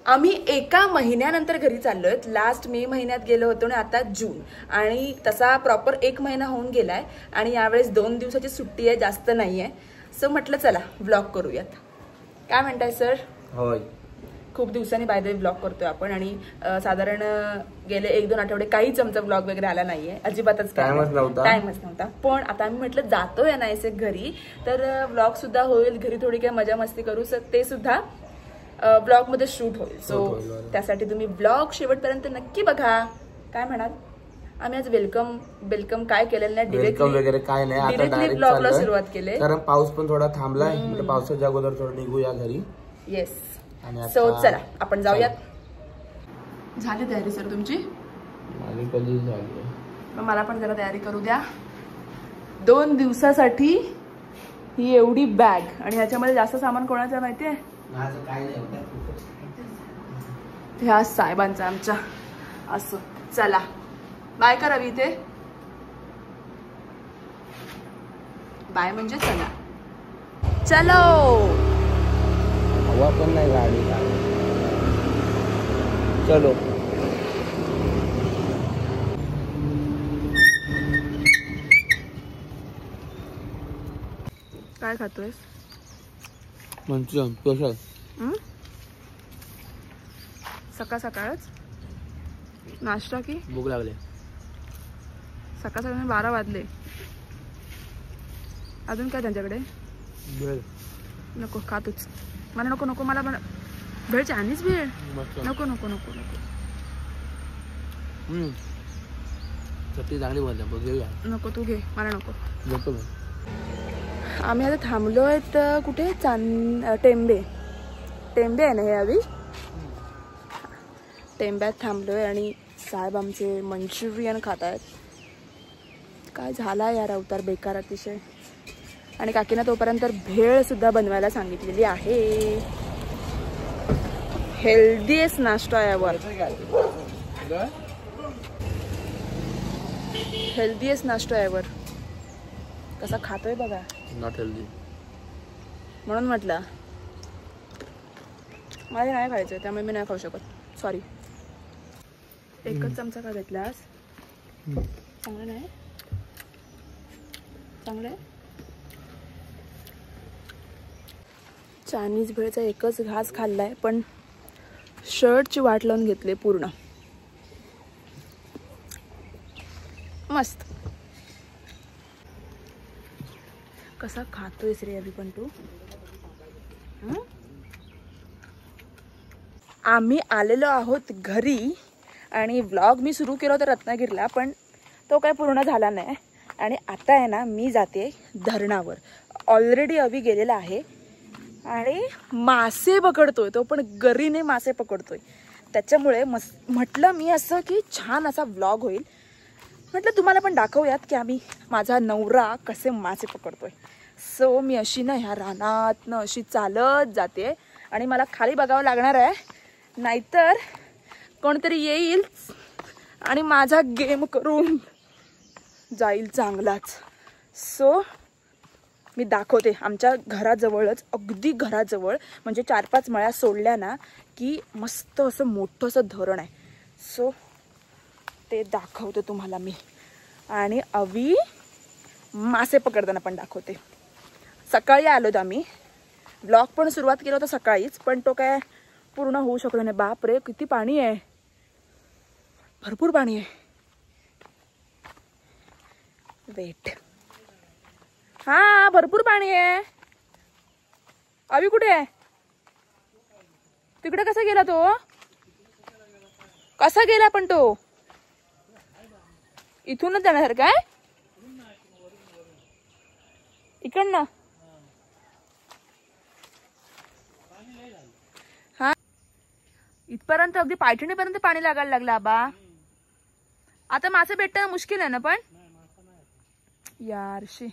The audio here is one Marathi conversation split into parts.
आम्ही एका महिन्यानंतर घरी चाललोय. लास्ट मे महिन्यात गेलो होतो आणि आता जून, आणि तसा प्रॉपर 1 महिना होऊन गेलाय. आणि यावेळेस 2 दिवसाची सुट्टी आहे, जास्त नाहीये. सो म्हटलं चला व्लॉग करूयात. काय म्हणताय सर? होय, खूप दिवसांनी बाय द वे व्लॉग करतोय आपण. आणि साधारण गेले 1-2 आठवडे काहीच आमचा व्लॉग वगैरे आला नाहीये, अजिबातच टाइमच नव्हता. पण आता आम्ही म्हटलं जातोय ना ऐसे घरी, तर व्लॉग सुद्धा होईल, घरी थोडी काय मजा मस्ती करू, ते सुद्धा ब्लॉग मध्ये शूट होईल. सो त्यासाठी तुम्ही ब्लॉग शेवटपर्यंत नक्की बघा. काय म्हणाल? आम्ही आज वेलकम काय केलेलं नाही, वेलकम वगैरे काय नाही, आता डायरेक्ट ब्लॉगला सुरुवात केली. कारण पाऊस पण थोडा थांबलाय, म्हणजे पावसाच्या अगोदर थोडं निघूया घरी. येस. सो चला आपण जाऊयात. झाली तयारी सर तुमची? माझी कधी झाली, मला पण जरा तयारी करू द्या. 2 दिवसासाठी ही एवढी बॅग, आणि ह्याच्यामध्ये जास्त सामान कोणाचं माहितीये? माझं काय नाही, ह्या साहेबांचा आमच्या. असं चला बाय करावी इथे. बाय म्हणजे चला, चलो. हवा पण नाही गाडी, चलो. काय खातोयस? Manchurian special. सकाळ सकाळच नाश्ता की भूक लागली. सकाळ सकाळ 12 वाजले. अजून काय त्यांच्याकडे? भेळ नको, खातोच. मला नको नको, मला भेळ, चायनीज भेळ नको नको नको नको. चटणी चांगली बनते, बघूया. नको, तू घे, मला नको. घेतो. आम्ही आता थांबलोय तर कुठे? टेंबे आहे ना हे आधी. टेंब्यात थांबलोय आणि साहेब आमचे मंचुरियन खात आहेत. काय झाला यार अवतार बेकार अतिशय. आणि काकीना तोपर्यंत भेळ सुद्धा बनवायला सांगितलेली आहे. हेल्दीएस्ट नाश्ता यावर, हेल्दीएस्ट नाश्ता यावर. कसा खातोय बघा. नॉट हेल्दी म्हणून म्हटलं मला नाही खायचं, त्यामुळे मी नाही खाऊ शकत. सॉरी. एकच चमचा का घेतलास? चांगलं नाही? चांगलं आहे. चायनीज भेळचा एकच घास खाल्लाय, पण शर्टची वाट लावून घेतली पूर्ण. मस्त. कसा खातोयस रे अभि पण तू? आम्ही आलेलो आहोत घरी, आणि व्लॉग मी सुरू केला होता रत्नागिरीला, पण तो काय पूर्ण झाला नाही. आणि आता आहे ना, मी जाते धरणावर. ऑलरेडी अभि गेलेला आहे आणि मासे पकडतोय, तो पण गरीने मासे पकडतोय. त्याच्यामुळे म्हटलं मी असं की छान असा व्लॉग होईल. म्हटलं तुम्हाला पण दाखवूयात की आम्ही, माझा नवरा कसे मासे पकडतोय. सो मी अशी ना ह्या रानातनं अशी चालत जाते, आणि मला खाली बघावं लागणार आहे, नाहीतर कोणतरी येईल आणि माझा गेम करून जाईल चांगलाच. सो मी दाखवते. आमच्या घराजवळच, अगदी घराजवळ, म्हणजे 4-5 मळ्या सोडल्या ना की मस्त असं मोठं असं धरण आहे. सो ते दाखवते तुम्हाला मी, आणि अवी मासे पकडताना पण दाखवते. सकाळी आलोत आम्ही, व्लॉग पण सुरुवात केलं होतं सकाळीच, पण तो काय पूर्ण होऊ शकलो नाही. बाप रे किती पाणी आहे, भरपूर पाणी आहे. वेट, हा भरपूर पाणी आहे. अवी कुठे आहे? तिकडे कसा गेला तो? कसा गेला पण तो? इथूनच जाणार काय? इकडनं? हा, इथपर्यंत अगदी पायठणीपर्यंत पाणी लागायला लागलं आबा. आता मासे भेटणं मुश्किल आहे ना पण यार. शी,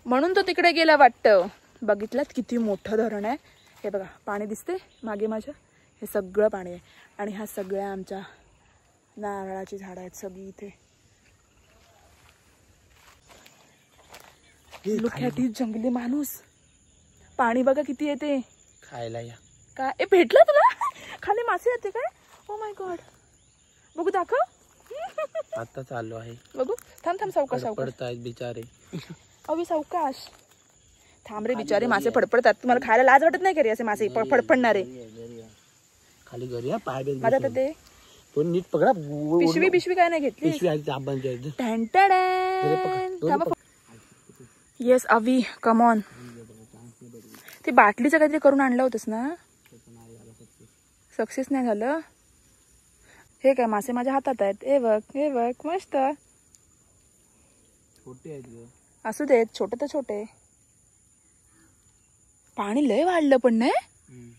म्हणून तो तिकडे गेला वाटतं. बघितलं किती मोठं धरण आहे. हे बघा पाणी दिसते मागे माझ्या, हे सगळं पाणी आहे. आणि ह्या सगळ्या आमच्या नारळाची झाडं आहेत सगळी इथे. लुख्याटी जंगली माणूस. पाणी बघा किती येते. खायला या. का ए भेटला तुला? खाली मासे येते काय? Oh my God. बघू दाखव. आता चालू आहे. बघू. थांब थांब सावकाश सावकाश. पडतायत बिचारे. अवी सावकाश. थांब रे बिचारे मासे फडफडतात. तुम्हाला खायला लाज वाटत नाही का रे असे मासे फडफडणारे? खाली घरी पाय बेस माझा तर ते तो नीट पकडा. पिशवी काय नाही घेतली. पिशवी आहे आबांच्या इथे. Yes avi come on. ते बाटलीचं काहीतरी करून आणलं होतंस ना? सक्सेस नाही झालं. हे काय मासे माझ्या हातात आहेत. हे बघ मस्त. छोटे आहेत. असू देत छोटे तर छोटे. पाणी लय वाढलं पण नाही.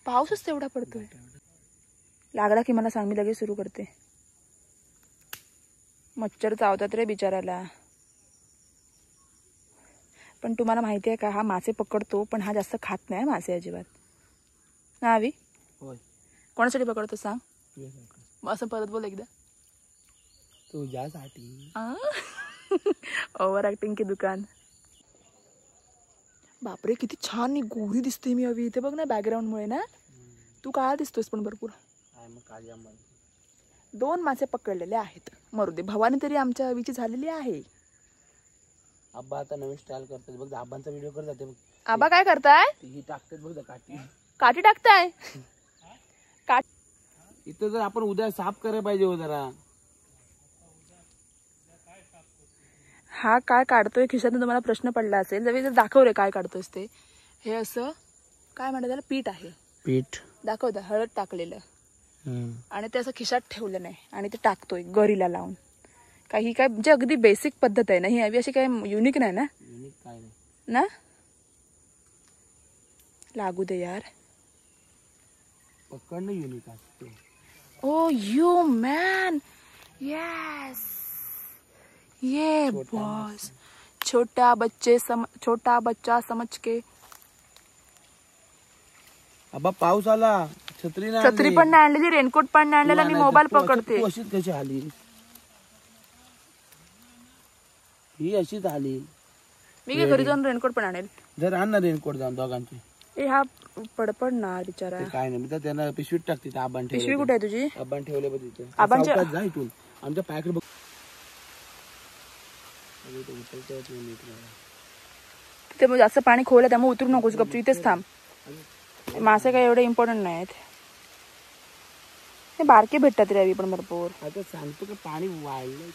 पाऊसच तेवढा पडतोय. लागला की मला सांग मी लगेच सुरू करते. मच्छर चावतात रे बिचाराला. पण तुम्हाला माहिती आहे का हा मासे पकडतो पण हा जास्त खात नाही मासे अजिबात. ना अवी? कोणासाठी पकडतो सांग? असं परत बोल एकदा. तुझ्यासाठी. ओव्हर ऍक्टिंग की दुकान. बापरे किती छान गोरी दिसते मी अवी. इथे बघ ना बॅकग्राऊंड मुळे ना. तू काळा दिसतोस पण भरपूर. 2 मासे पकडलेले आहेत. मरू दे. भवानी तरी आमच्या अवीची झालेली आहे. आबा आता नवीन स्टाईल करतात बघ. आबांचा व्हिडिओ कर जाते बघ. आबा काय करताय? ही टाकतात बघ काठी. काठी टाकताय? इथं जर आपण उद्या साफ करायला पाहिजे हो जरा. हा काय काढतोय खिशातून तुम्हाला प्रश्न पडला असेल. जर दाखव रे काय काढतोयस ते. हे असं काय म्हणतात त्याला? पीठ आहे. पीठ दाखवता. हळद टाकलेलं आणि ते असं खिशात ठेवलं नाही आणि ते टाकतोय गरीला लावून. काही काय म्हणजे अगदी बेसिक पद्धत आहे ना ही. अशी काय युनिक नाही ना? काय नाही ना. लागू दे यार. पकडणं युनिक असते. ओ यू मॅन. यस ये बॉस. छोटा बच्चा समझ के. आबा पाऊस आला. छत्री पण नाही आणलेली. रेनकोट पण नाही आणलेला. मी मोबाईल पकडते. अशीच कशी आली? ही अशीच आली. मी काय घरी जाऊन रेनकोट पण आणेल. जर आण ना रेनकोट जाऊन दोघांचे. हा पडणार बिचारा. काय नाही मी तर त्यांना पिशवीत टाकते. आबान ठेवले. पिशवी कुठे आहे तुझी? आबान ठेवले बघ तिथे. आबांच्या जा इथून. आमच्या पायाकडे बघ. तिथे मग जास्त पाणी खोल आहे त्यामुळे उतरू नकोस. गपचूप इथेच थांब. मासे काय एवढे इम्पॉर्टंट नाहीत. हे बारके भेटतात रे पण भरपूर. आता सांगतो की पाणी वाढलंय.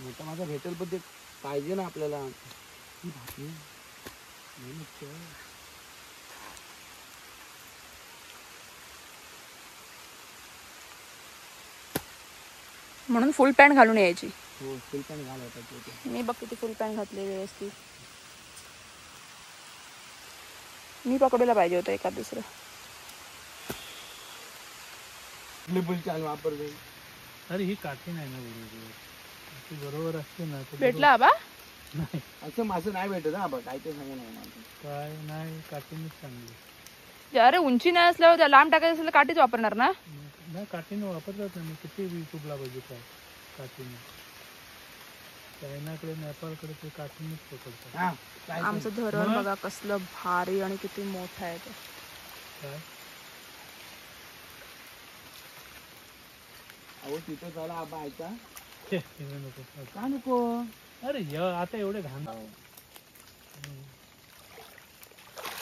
मोठा माझा भेटेल पण ते पाहिजे ना आपल्याला. म्हणून फुल पॅन्ट घालून यायची. हो फुल पॅन्ट घालायचं. मी बघ किती फुल पॅन्ट घातली व्यवस्थित. मी पकडूला पाहिजे होतं एखाद दुसरं. वापरते. अरे ही काठी नाही ना बरोबर असते ना. भेटला आबा? असं मासे नाही भेटत ना. काय ते सांगा काय नाही. काठीनेच चांगली. अरे उंची नाही असल्यावर त्या लांब टाकायचं असेल तर काठीच वापरणार ना. नाही काठीने वापरतात ना. किती युट्यूबला बघितलं काठीने. चायनाकडे नेपाळकडे ते काठीनेच पकडतात. आमचं धरण बघा कसलं भारी आणि किती मोठं आहे ते. काय अहो तिथं झाला आबा ऐका. नको का नको? अरे आता एवढे घाण.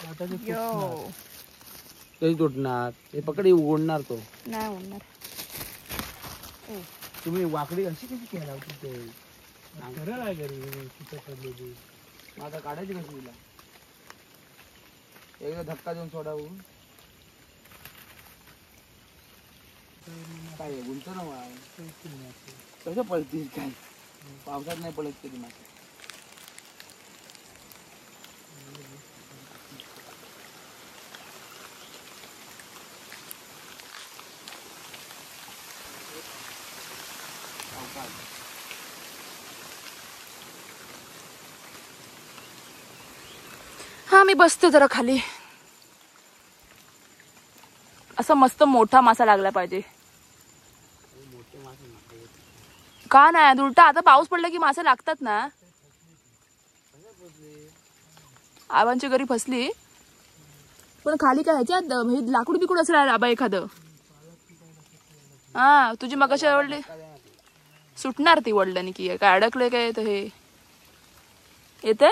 आता ते कधी तुटणार? हे पकडी उघडणार तो नाही उडणार. तुम्ही वाकडी अशी कशी केला होती ते? सरळ आहे घरी तिथं पडलेली. आता काढायची कशी तिला? एकदा धक्का देऊन सोडा बघून. काय गुंत ना कसं पळतील काय? पावसात नाही पळत कधी मासे. हा मी बसते जरा खाली. असा मस्त मोठा मासा लागला पाहिजे. का नाही उलटा आता पाऊस पडला की मासे लागतात ना. आबांची गरी फसली, पण खाली काय ह्याच्यात हे लाकूड बिकूड असं आबा एखादं. हा तुझी मगाशी आवडली सुटणार ती वडल्याने की काय अडकले काय तर हे येते.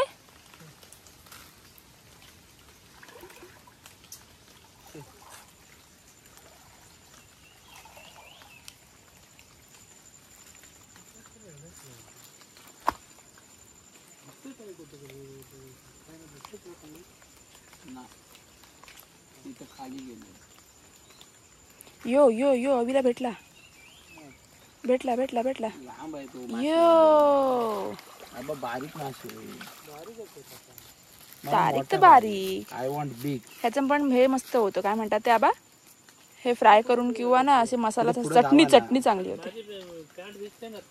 तिथं खाली गेलो. यो यो यो अविला भेटला भेटला भेटला भेटला. लांब आहे तो यो आबा. बारीक मासे. तारीख तर बारीक. I want big. ह्याचं पण हे मस्त होतं, काय म्हणतात ते आबा, हे फ्राय करून किंवा ना असे मसाला चटणी चांगली होती.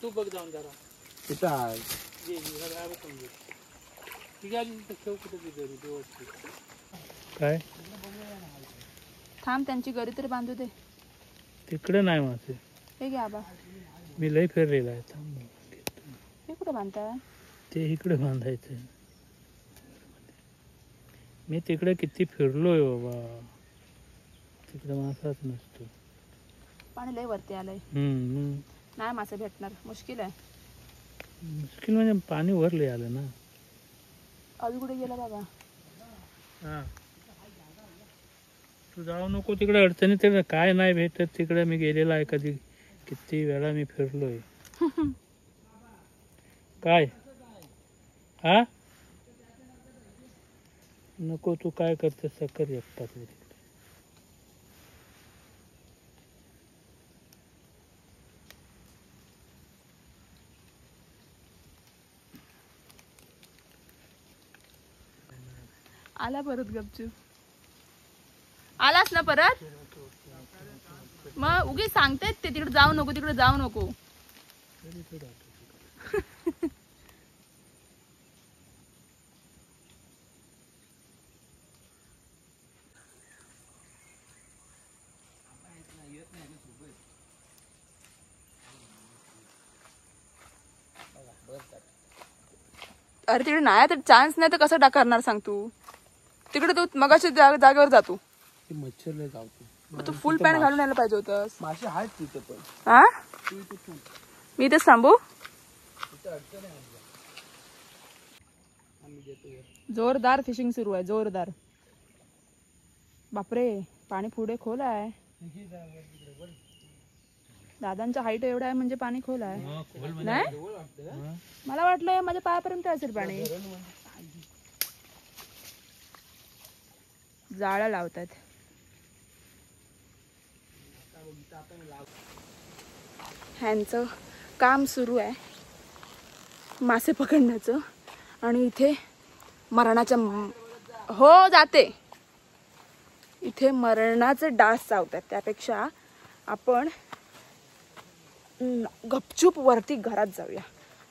तू बघ जाऊन जरा तिथं आहे. काय थांब त्यांची गरी तरी बांधू दे. तिकडे नाही मासे. हे घे आबा. मी लय फिरलेला आहे. हे कुठं बांधताय? ते इकडे बांधायचं. मी तिकडे किती फिरलोय बाबा. तिकडे मासाच नसतो. पाणी लय वरती आलंय. नाही मासे भेटणार, मुश्किल आहे. मुश्किल म्हणजे पाणी वरले आलं ना. अवी कुठे गेला बाबा? हा तू जाऊ नको तिकडे. अडचणी तिकडे काय नाही भेटत. तिकडे मी गेलेला आहे कधी, किती वेळा मी फिरलोय. काय हा नको तू काय करते सकर एकटाच तिकडे. आला परत गपचूप. आलास ना परत. मग उगी सांगतेत ते तिकडे जाऊ नको, तिकडे जाऊ नको. अरे तिकडे नाही तर चान्स नाही तर कसं करणार सांग तू. तिकडे तू मगाशी जागेवर जातो. मच्छर लय गावतो. तू फुल पॅन्ट घालून यायला पाहिजे होतस. मासे आहेत तिथे पण. हा मी इथेच थांबू. जोरदार फिशिंग सुरू आहे, जोरदार. बापरे पाणी पुढे खोल आहे. दादांच्या हाईट एवढा आहे म्हणजे पाणी खोल आहे. नाही मला वाटलं माझ्या पायापर्यंत असेल पाणी. जाळं लावतात. ह्यांचं काम सुरू आहे मासे पकडण्याचं. आणि इथे मरणाच्या हो जाते इथे मरणाचे डास चावतात. त्यापेक्षा आपण गपचूप वरती घरात जाऊया.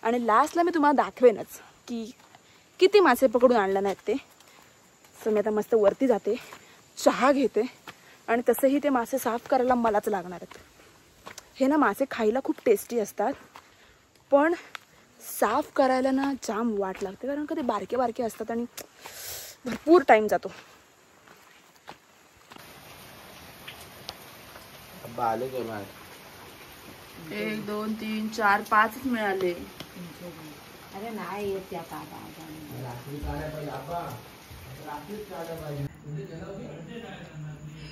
आणि लास्टला मी तुम्हाला दाखवेनच की किती मासे पकडून आणले नाहीत ते. सो मी आता मस्त वरती जाते, चहा घेते. आणि तसेही ते मासे साफ करायला मलाच लागणार आहेत. हे ना मासे खायला खूप टेस्टी असतात, पण साफ करायला ना जाम वाट लागते. कारण का ते बारके बारके असतात आणि भरपूर टाइम जातो. आले काय बाहेर? 1 2 3 4 5च मिळाले. अरे नाही येत त्या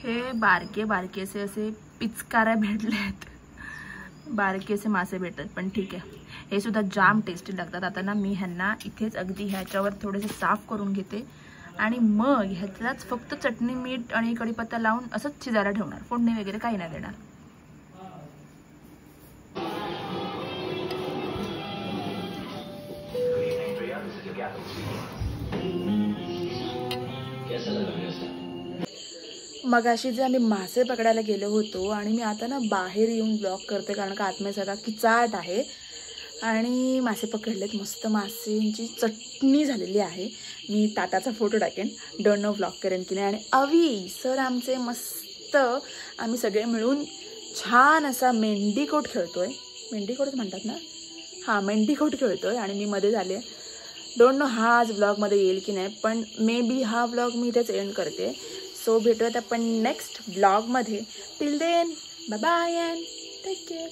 हे बारके बारकेसे असे पिचकाऱ्या भेटलेत. बारकेसे मासे भेटतात पण ठीक आहे. हे सुद्धा जाम टेस्टी लागतात. आता ना मी ह्यांना इथेच अगदी ह्याच्यावर थोडेसे साफ करून घेते आणि मग ह्यातलाच फक्त चटणी मीठ आणि कढीपत्ता लावून असंच शिजायला ठेवणार. फोडणी वगैरे काही नाही देणार. मगाशी जे आम्ही मासे पकडायला गेलो होतो आणि मी आता ना बाहेर येऊन ब्लॉग करते कारण का आतमध्ये सगळा किचाट आहे. आणि मासे पकडलेत, मस्त मासेंची चटणी झालेली आहे. मी ताटाचा फोटो टाकेन, डोंट नो ब्लॉग करेन की नाही. आणि अवी सर आमचे मस्त आम्ही सगळे मिळून छान असा मेंढीकोट खेळतोय. मेंढीकोटच म्हणतात ना, हां मेंढीकोट खेळतोय. आणि मी मध्ये झाले डोंट नो हा आज व्लॉगमध्ये येईल की नाही, पण मे बी हा व्लॉग मी इथेच एंड करते. सो भेटूयात आपण नेक्स्ट व्लॉगमध्ये. Till then bye bye and take care.